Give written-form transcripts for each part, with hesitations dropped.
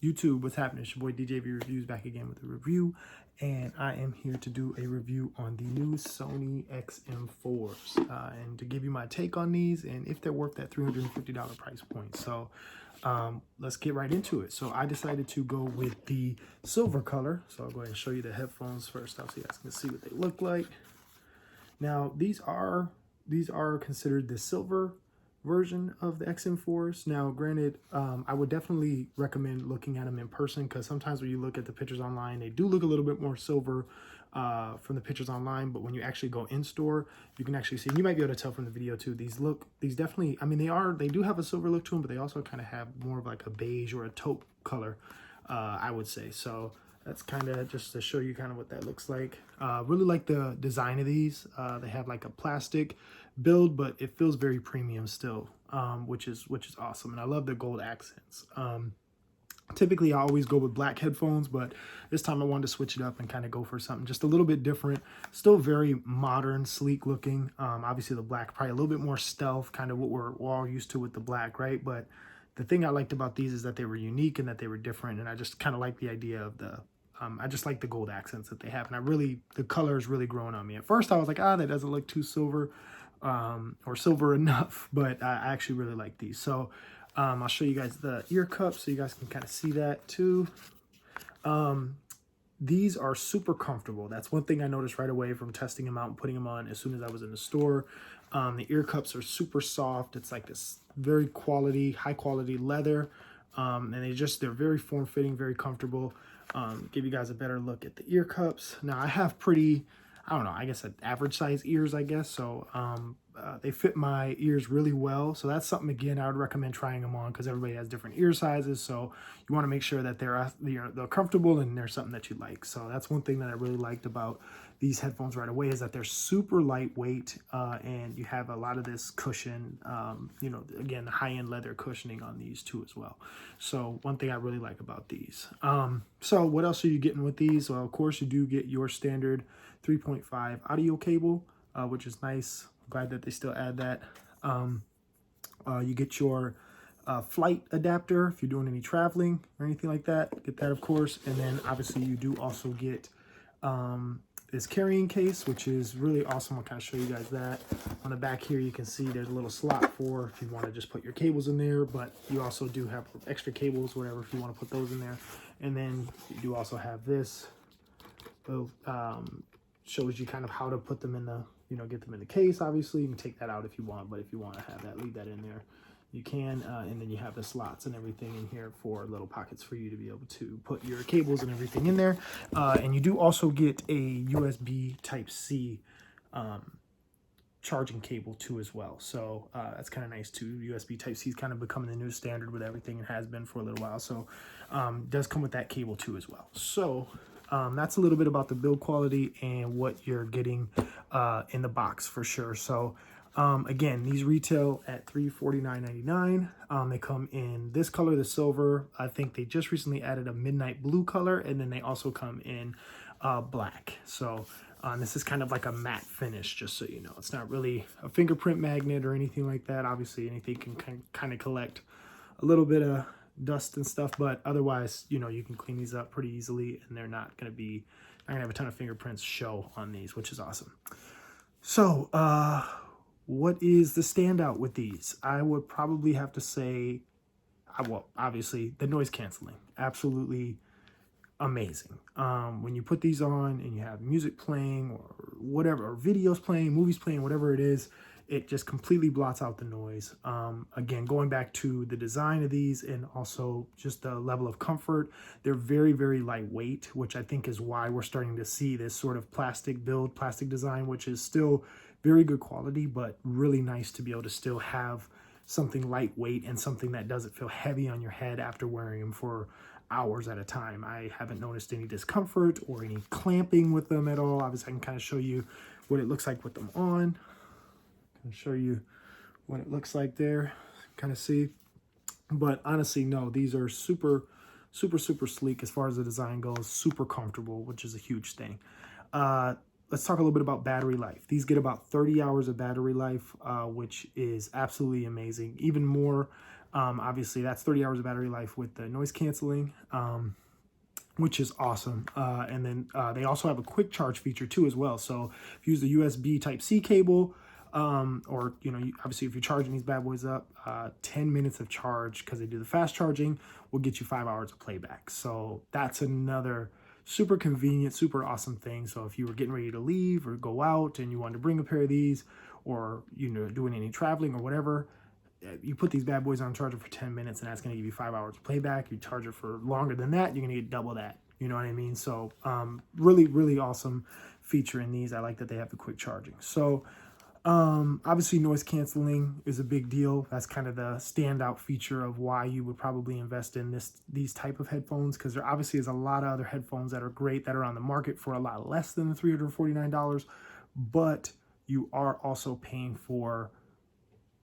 YouTube, what's happening? It's your boy DJ V Reviews back again with a review, and I am here to do a review on the new Sony XM4s and to give you my take on these and if they're worth that $350 price point. So let's get right into it. So I decided to go with the silver color. So I'll go ahead and show you the headphones first off so you guys can see what they look like. Now these are considered the silver version of the XM4s. Now, granted, I would definitely recommend looking at them in person because sometimes when you look at the pictures online, they do look a little bit more silver from the pictures online, but when you actually go in store, you can actually see, and you might be able to tell from the video too, these definitely, I mean, they do have a silver look to them, but they also kind of have more of like a beige or a taupe color, I would say. So that's kind of just to show you kind of what that looks like. Really like the design of these. They have like a plastic build, but it feels very premium still, which is awesome. And I love the gold accents. Typically, I always go with black headphones, but this time I wanted to switch it up and kind of go for something just a little bit different. Still very modern, sleek looking. Obviously, the black probably a little bit more stealth, kind of what we're all used to with the black, right? But the thing I liked about these is that they were unique and that they were different, and I just kind of like the idea of the I just like the gold accents that they have, and the color is really growing on me. At first, I was like, that doesn't look too silver, or silver enough, but I actually really like these. So I'll show you guys the ear cups so you guys can kind of see that too. These are super comfortable. That's one thing I noticed right away from testing them out and putting them on as soon as I was in the store. The ear cups are super soft. It's like this very high quality leather, and they're very form-fitting, very comfortable. Give you guys a better look at the ear cups. Now I have I don't know, I guess average size ears, I guess. So they fit my ears really well. So that's something, again, I would recommend trying them on because everybody has different ear sizes. So you want to make sure that they're comfortable and they're something that you like. So that's one thing that I really liked about these headphones right away is that they're super lightweight, and you have a lot of this cushion, again, the high-end leather cushioning on these too as well. So one thing I really like about these. So what else are you getting with these? Well, of course, you do get your standard 3.5 audio cable, which is nice. Glad that they still add that. You get your flight adapter if you're doing any traveling or anything like that. Get that, of course. And then obviously you do also get this carrying case, which is really awesome. I'll kind of show you guys that. On the back here, you can see there's a little slot for if you want to just put your cables in there, but you also do have extra cables, whatever, if you want to put those in there. And then you do also have this. Shows you kind of how to put them in the, get them in the case. Obviously, you can take that out if you want, but if you want to have that, leave that in there, you can. And then you have the slots and everything in here for little pockets for you to be able to put your cables and everything in there. And you do also get a USB Type-C charging cable too as well. So that's kind of nice too. USB Type-C is kind of becoming the new standard with everything. It has been for a little while. So it does come with that cable too as well. So that's a little bit about the build quality and what you're getting in the box for sure. So again, these retail at $349.99. They come in this color, the silver. I think they just recently added a midnight blue color, and then they also come in black. So this is kind of like a matte finish, just so you know. It's not really a fingerprint magnet or anything like that. Obviously, anything can kind of collect a little bit of dust and stuff, but otherwise, you can clean these up pretty easily, and they're not going to have a ton of fingerprints show on these, which is awesome. So what is the standout with these? I would probably have to say, well, obviously the noise canceling, absolutely amazing. When you put these on and you have music playing or whatever, or videos playing, movies playing, whatever it is, it just completely blots out the noise. Again, going back to the design of these and also just the level of comfort, they're very, very lightweight, which I think is why we're starting to see this sort of plastic design, which is still very good quality, but really nice to be able to still have something lightweight and something that doesn't feel heavy on your head after wearing them for hours at a time. I haven't noticed any discomfort or any clamping with them at all. Obviously, I can kind of show you what it looks like with them on. Show you what it looks like there, kind of see. But honestly, no, these are super sleek as far as the design goes, super comfortable, which is a huge thing. Let's talk a little bit about battery life. These get about 30 hours of battery life, which is absolutely amazing. Even more Obviously, that's 30 hours of battery life with the noise canceling, which is awesome. And then they also have a quick charge feature too as well. So if you use the USB Type-C cable, or, you know, obviously if you're charging these bad boys up, 10 minutes of charge, because they do the fast charging, will get you 5 hours of playback. So that's another super convenient, super awesome thing. So if you were getting ready to leave or go out and you wanted to bring a pair of these, or, you know, doing any traveling or whatever, you put these bad boys on charger for 10 minutes and that's going to give you 5 hours of playback. You charge it for longer than that, you're going to get double that. You know what I mean? So really, really awesome feature in these. I like that they have the quick charging. So obviously noise canceling is a big deal. That's kind of the standout feature of why you would probably invest in these type of headphones, because there obviously is a lot of other headphones that are great that are on the market for a lot less than the $349, but you are also paying for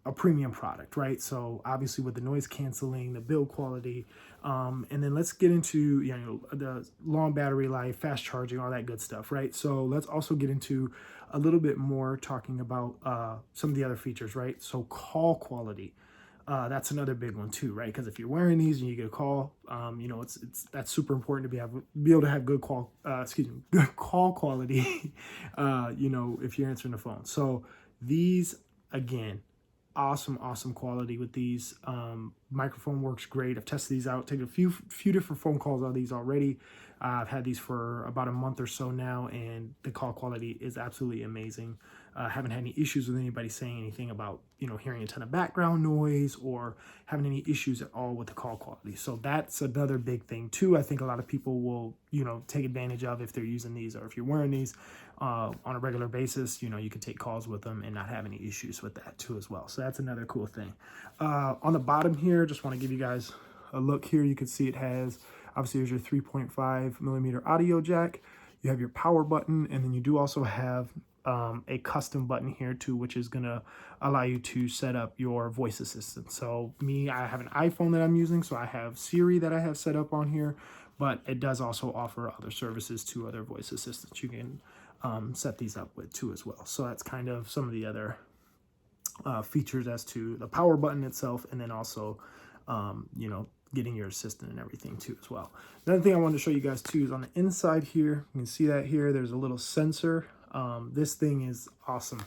a premium product, right? So obviously with the noise canceling, the build quality, and then let's get into, you know, the long battery life, fast charging, all that good stuff, right? So let's also get into a little bit more talking about some of the other features, right? So call quality, that's another big one too, right? Because if you're wearing these and you get a call, you know, that's super important to be able to have good good call quality, you know, if you're answering the phone. So these, again, awesome quality with these. Microphone works great. I've tested these out, taken a few different phone calls on these already. I've had these for about a month or so now, and the call quality is absolutely amazing. Haven't had any issues with anybody saying anything about, you know, hearing a ton of background noise or having any issues at all with the call quality. So that's another big thing too. I think a lot of people will, you know, take advantage of if they're using these, or if you're wearing these on a regular basis. You know, you can take calls with them and not have any issues with that too as well. So that's another cool thing. On the bottom here, just want to give you guys a look here. You can see it has, obviously there's your 3.5 millimeter audio jack. You have your power button, and then you do also have a custom button here too, which is going to allow you to set up your voice assistant. So I have an iPhone that I'm using, so I have Siri that I have set up on here, but it does also offer other services to other voice assistants you can set these up with too as well. So that's kind of some of the other features as to the power button itself, and then also you know, getting your assistant and everything too as well. Another thing I wanted to show you guys too is on the inside here. You can see that here, there's a little sensor. This thing is awesome.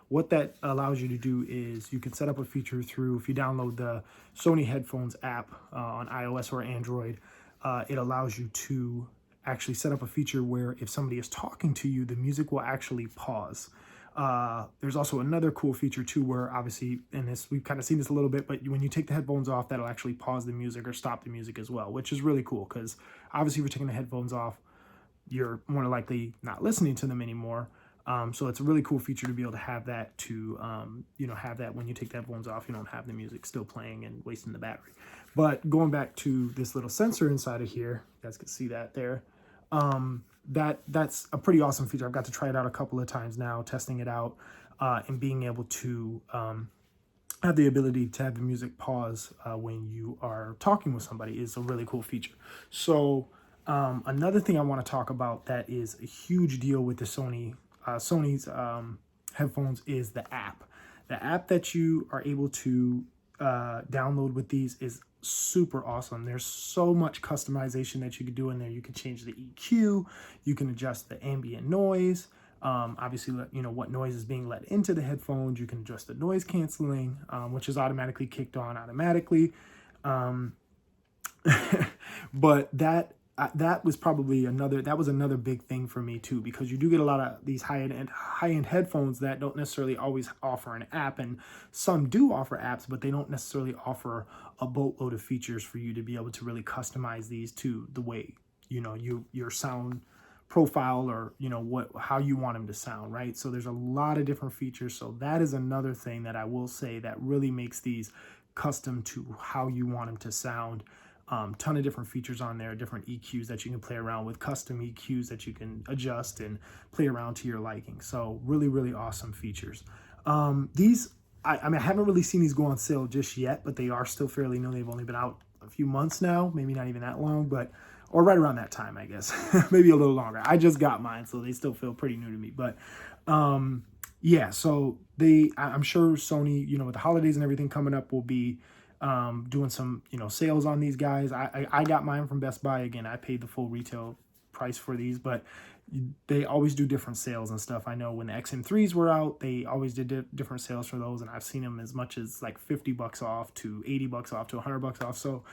What that allows you to do is you can set up a feature through, if you download the Sony Headphones app on iOS or Android, it allows you to actually set up a feature where if somebody is talking to you, the music will actually pause. There's also another cool feature too, where obviously in this, we've kind of seen this a little bit, but when you take the headphones off, that'll actually pause the music or stop the music as well, which is really cool, because obviously if you're taking the headphones off, you're more likely not listening to them anymore. So it's a really cool feature to be able to have that to, you know, have that when you take the headphones off, you don't have the music still playing and wasting the battery. But going back to this little sensor inside of here, you guys can see that there. That's a pretty awesome feature. I've got to try it out a couple of times now, testing it out, and being able to have the ability to have the music pause when you are talking with somebody is a really cool feature. So another thing I want to talk about that is a huge deal with the Sony's headphones is the app. The app that you are able to download with these is super awesome. There's so much customization that you can do in there. You can change the EQ, you can adjust the ambient noise, obviously, you know, what noise is being let into the headphones. You can adjust the noise canceling, which is automatically kicked on automatically. But that was probably another big thing for me too, because you do get a lot of these high-end headphones that don't necessarily always offer an app, and some do offer apps, but they don't necessarily offer a boatload of features for you to be able to really customize these to the way, you know, your sound profile, or, you know, how you want them to sound, right? So there's a lot of different features. So that is another thing that I will say that really makes these custom to how you want them to sound. Ton of different features on there, different EQs that you can play around with, custom EQs that you can adjust and play around to your liking. So really, really awesome features. These, I mean, I haven't really seen these go on sale just yet, but they are still fairly new. They've only been out a few months now, maybe not even that long, but, or right around that time, I guess, maybe a little longer. I just got mine, so they still feel pretty new to me. But yeah, so I'm sure Sony, you know, with the holidays and everything coming up, will be doing some, sales on these guys. I got mine from Best Buy. Again, I paid the full retail price for these, but they always do different sales and stuff. I know when the XM3s were out, they always did different sales for those, and I've seen them as much as like 50 bucks off to 80 bucks off to 100 bucks off. So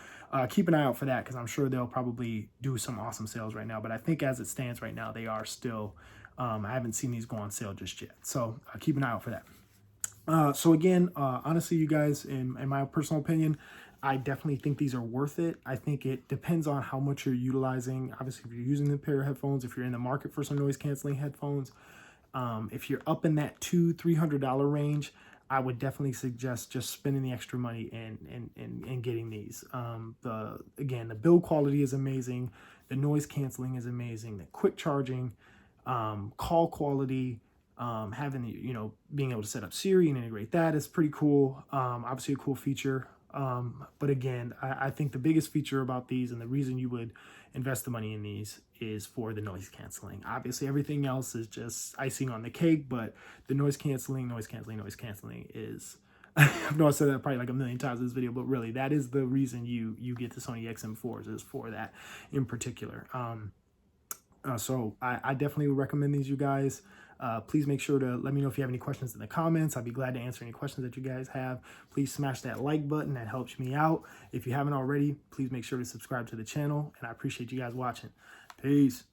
keep an eye out for that, because I'm sure they'll probably do some awesome sales right now. But I think as it stands right now, they are still, I haven't seen these go on sale just yet. So keep an eye out for that. So again, honestly, you guys, in my personal opinion, I definitely think these are worth it. I think it depends on how much you're utilizing. Obviously, if you're using the pair of headphones, if you're in the market for some noise canceling headphones, if you're up in that $200-300 range, I would definitely suggest just spending the extra money and getting these. Again, the build quality is amazing. The noise canceling is amazing. The quick charging, call quality, having being able to set up Siri and integrate that is pretty cool. Obviously a cool feature. But again, I think the biggest feature about these, and the reason you would invest the money in these, is for the noise canceling. Obviously everything else is just icing on the cake, but the noise canceling is I know I said that probably like a million times in this video, but really that is the reason you get the Sony XM4s, is for that in particular. So I definitely would recommend these, you guys. Please make sure to let me know if you have any questions in the comments. I'd be glad to answer any questions that you guys have. Please smash that like button. That helps me out. If you haven't already, please make sure to subscribe to the channel, and I appreciate you guys watching. Peace.